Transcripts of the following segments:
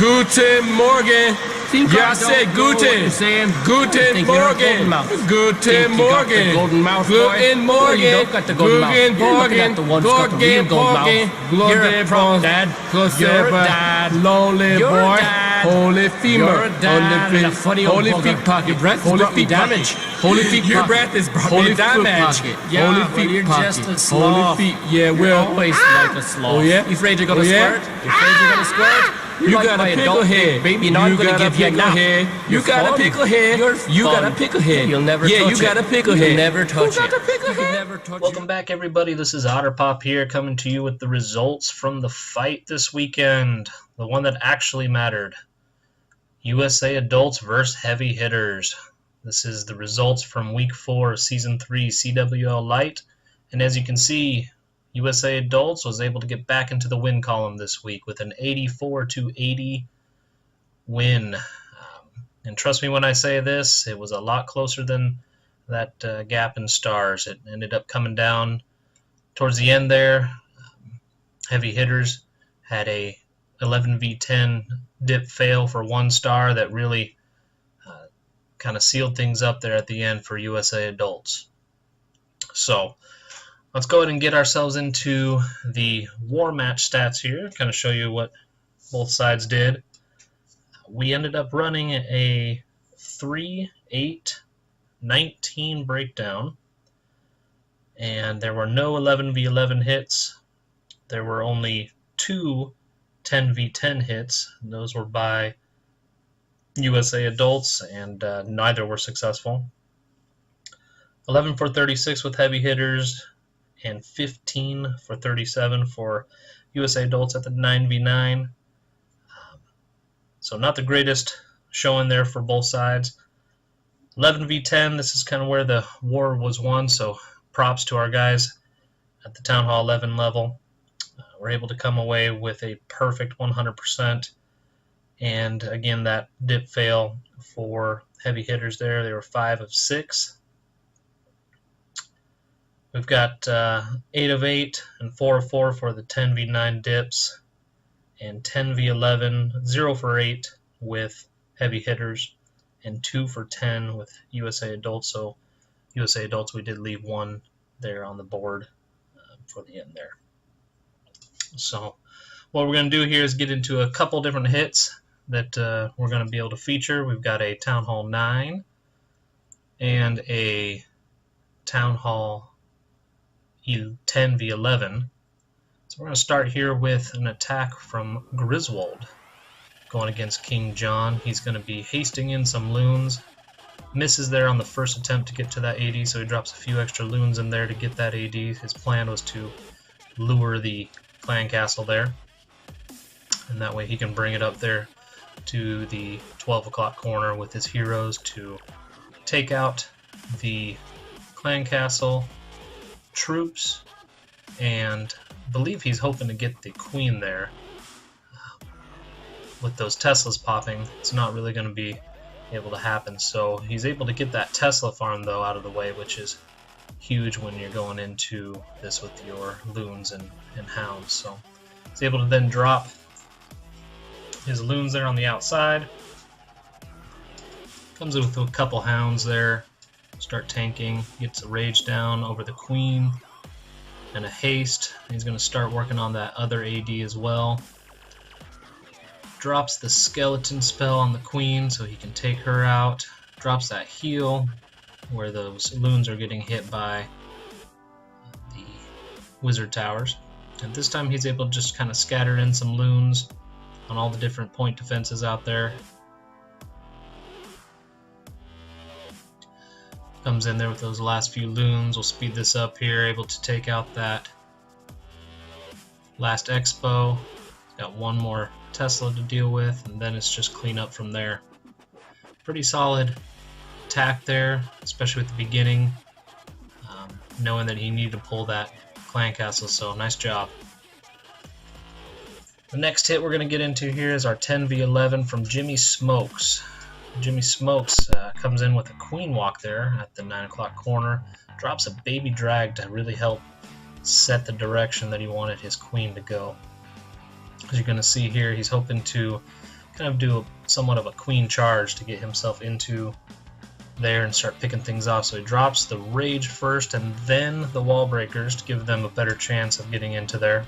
Guten Morgen. Yeah, I said Guten. Guten Morgen. Guten Morgen. Golden mouth, Guten boy. You Morgen. don't got the golden mouth. Guten You're looking at Morgen. the one's got the real gold mouth. You're a prop dad. You're a dad. Lonely You're a boy. dad. Holy femur. You're a dad and a funny old Holy bugger. feet pocket. Your breath has Holy brought me feet damage. pocket. Holy feet Your pocket. breath has brought Holy me foot damage. pocket. Yeah, Holy well, feet you're pocket. just a Holy sloth. feet. Yeah, You're well. always like a sloth. Oh, yeah? You afraid you're gonna Oh, yeah? squirt? You afraid you're gonna squirt? You like got a my pickle adult head. baby. Now I'm gonna give you a nap. head. You You're got a fun. pickle head. You're You got a fun. pickle head. You'll never yeah, touch you got it. a pickle You'll head. never touch You got it. a pickle You can head. never touch Welcome back, everybody. This is OtterPop here, coming to you with the results from the fight this weekend. The one that actually mattered. USA Adults versus Heavy Hitters. This is the results from Week 4 of Season 3 CWL Lite. And as you can see, USA Adults was able to get back into the win column this week with an 84-80 win. And trust me when I say this, it was a lot closer than that gap in stars. It ended up coming down towards the end there. Heavy Hitters had a 11v10 dip fail for 1 star that really kind of sealed things up there at the end for USA Adults. So let's go ahead and get ourselves into the war match stats here, kind of show you what both sides did. We ended up running a 3-8-19 breakdown, and there were no 11v11 hits. There were only 2 10v10 hits, and those were by USA Adults, and neither were successful. 11 for 36 with Heavy Hitters, and 15 for 37 for USA Adults at the 9v9. So not the greatest showing there for both sides. 11v10, this is kind of where the war was won, so props to our guys at the Town Hall 11 level. We're able to come away with a perfect 100%. And again, that dip fail for Heavy Hitters there. They were 5 of 6. We've got 8 of 8 and 4 of 4 for the 10v9 dips. And 10v11, 0 for 8 with Heavy Hitters. And 2 for 10 with USA Adults. So USA Adults, we did leave 1 there on the board for the end there. So what we're going to do here is get into a couple different hits that we're going to be able to feature. We've got a Town Hall 9 and a Town Hall 10v11. So we're going to start here with an attack from Griswold going against King John. He's going to be hasting in some loons. Misses there on the first attempt to get to that AD, so he drops a few extra loons in there to get that AD. His plan was to lure the clan castle there, and that way he can bring it up there to the 12 o'clock corner with his heroes to take out the clan castle troops, and I believe he's hoping to get the queen there. With those Teslas popping, it's not really going to be able to happen, so he's able to get that Tesla farm though out of the way, which is huge when you're going into this with your loons and hounds. So he's able to then drop his loons there on the outside. Comes in with a couple hounds there, start tanking, gets a rage down over the queen and a haste. He's going to start working on that other AD as well. Drops the skeleton spell on the queen so he can take her out. Drops that heal where those loons are getting hit by the wizard towers. And this time he's able to just kind of scatter in some loons on all the different point defenses out there. Comes in there with those last few loons. We'll speed this up here, able to take out that last expo. Got one more Tesla to deal with, and then it's just clean up from there. Pretty solid attack there, especially at the beginning, knowing that he needed to pull that clan castle, so nice job. The next hit we're going to get into here is our 10v11 from Jimmy Smokes. Jimmy Smokes comes in with a queen walk there at the 9 o'clock corner, drops a baby drag to really help set the direction that he wanted his queen to go. As you're going to see here, he's hoping to kind of do somewhat of a queen charge to get himself into there and start picking things off. So he drops the rage first and then the wall breakers to give them a better chance of getting into there.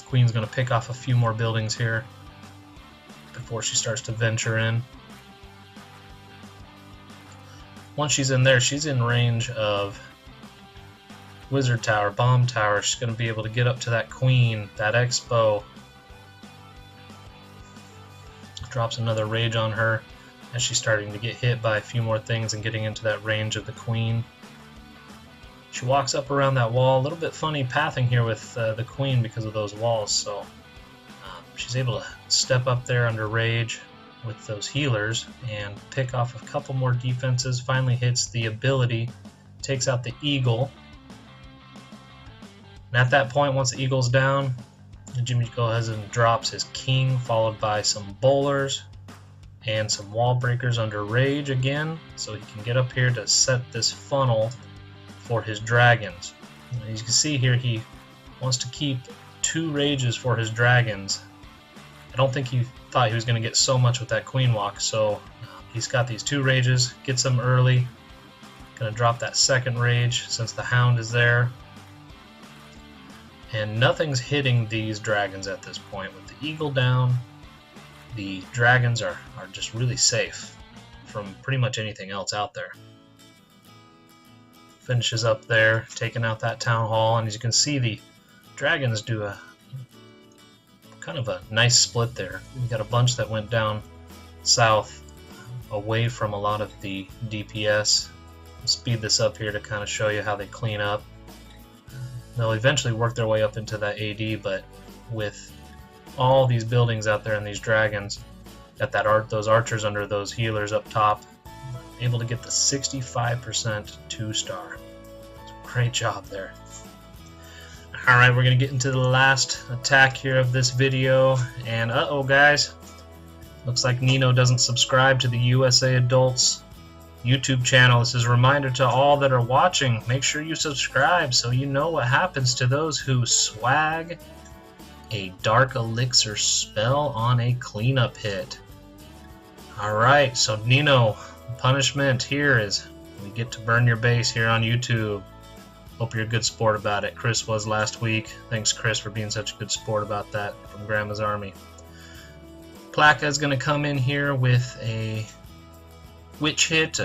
Queen's going to pick off a few more buildings here before she starts to venture in. Once she's in there, she's in range of wizard tower, bomb tower. She's going to be able to get up to that queen, that expo. Drops another rage on her as she's starting to get hit by a few more things and getting into that range of the queen. She walks up around that wall. A little bit funny pathing here with the queen because of those walls, so she's able to step up there under rage with those healers and pick off a couple more defenses. Finally hits the ability, takes out the eagle. And at that point, once the eagle's down, Jimmy goes and drops his king, followed by some bowlers and some wall breakers under rage again, so he can get up here to set this funnel for his dragons. And as you can see here, he wants to keep 2 rages for his dragons. I don't think he thought he was going to get so much with that queen walk, so he's got these 2 rages, gets them early. Going to drop that second rage since the hound is there. And nothing's hitting these dragons at this point. With the eagle down, the dragons are just really safe from pretty much anything else out there. Finishes up there, taking out that town hall, and as you can see, the dragons do a kind of a nice split there. We got a bunch that went down south, away from a lot of the DPS. I'll speed this up here to kind of show you how they clean up. They'll eventually work their way up into that AD, but with all these buildings out there and these dragons, got that those archers under those healers up top, able to get the 65% 2-star. Great job there. Alright, we're going to get into the last attack here of this video, and uh-oh guys, looks like Nino doesn't subscribe to the USA Adults YouTube channel. This is a reminder to all that are watching, make sure you subscribe so you know what happens to those who swag a dark elixir spell on a cleanup hit. Alright, so Nino Punishment here is we get to burn your base here on YouTube. Hope you're a good sport about it. Chris was last week. Thanks Chris for being such a good sport about that from Grandma's Army. Plaka is going to come in here with a witch hit,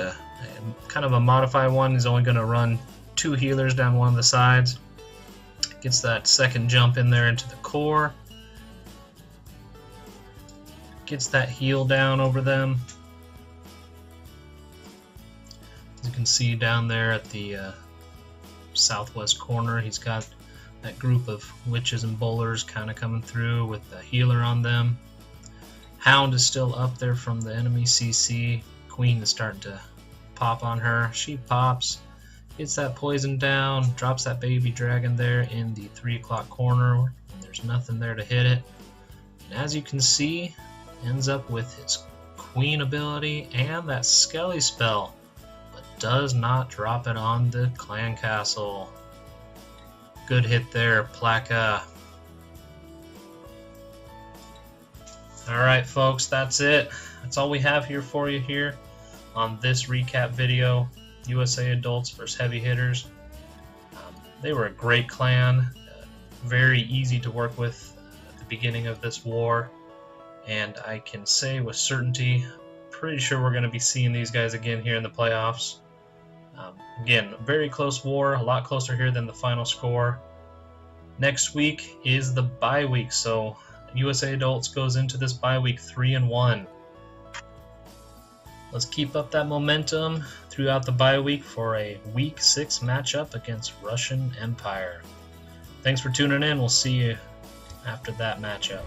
kind of a modified one. He's only going to run 2 healers down one of the sides. Gets that second jump in there into the core. Gets that heal down over them. As you can see down there at the southwest corner, he's got that group of witches and bowlers kind of coming through with the healer on them. Hound is still up there from the enemy CC. Queen is starting to pop on her. She pops, gets that poison down, drops that baby dragon there in the 3 o'clock corner, and there's nothing there to hit it. And as you can see, ends up with his queen ability and that Skelly spell, but does not drop it on the clan castle. Good hit there, Plaka. Alright folks, that's it. That's all we have here for you here on this recap video. USA Adults versus Heavy Hitters. They were a great clan, very easy to work with at the beginning of this war, and I can say with certainty, pretty sure we're going to be seeing these guys again here in the playoffs. Again, a very close war, a lot closer here than the final score. Next week is the bye week, so USA Adults goes into this bye week 3-1. Let's keep up that momentum throughout the bye week for a week 6 matchup against Russian Empire. Thanks for tuning in. We'll see you after that matchup.